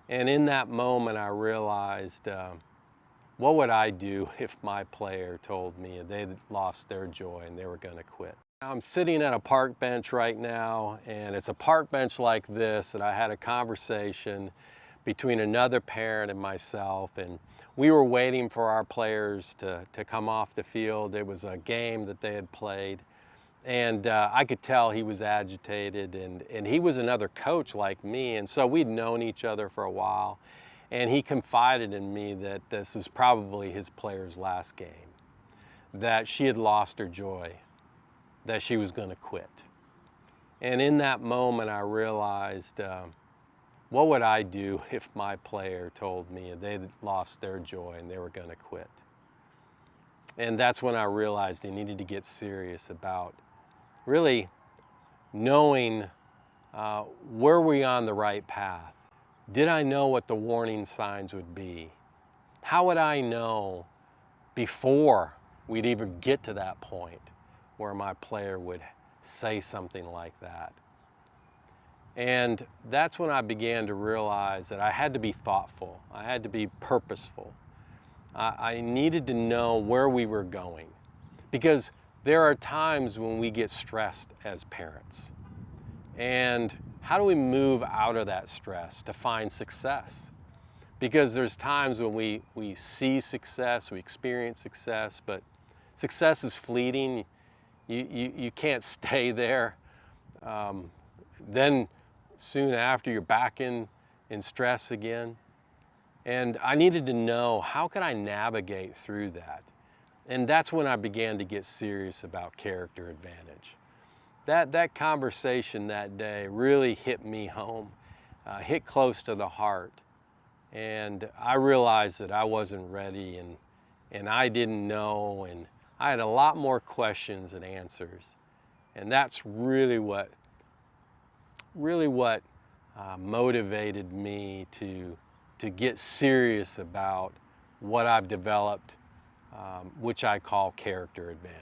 And in that moment, I realized, what would I do if my player told me they'd lost their joy and they were going to quit? I'm sitting at a park bench right now, and it's a park bench like this, and I had a conversation between another parent and myself, and we were waiting for our players to come off the field. It was a game that they had played, and I could tell he was agitated, and he was another coach like me, and so we'd known each other for a while, and he confided in me that this is probably his player's last game, that she had lost her joy, that she was going to quit. And in that moment, I realized, what would I do if my player told me they'd lost their joy and they were going to quit? And that's when I realized I needed to get serious about really knowing, were we on the right path? Did I know what the warning signs would be? How would I know before we'd even get to that point where my player would say something like that? And that's when I began to realize that I had to be thoughtful. I had to be purposeful. I needed to know where we were going, because there are times when we get stressed as parents. And how do we move out of that stress to find success? Because there's times when we see success, we experience success, but success is fleeting. You can't stay there. Then soon after, you're back in stress again. And I needed to know, how could I navigate through that? And that's when I began to get serious about character advantage. That conversation that day really hit me home, hit close to the heart. And I realized that I wasn't ready, and I didn't know, and I had a lot more questions than answers. And that's really what motivated me to get serious about what I've developed, which I call character advantage.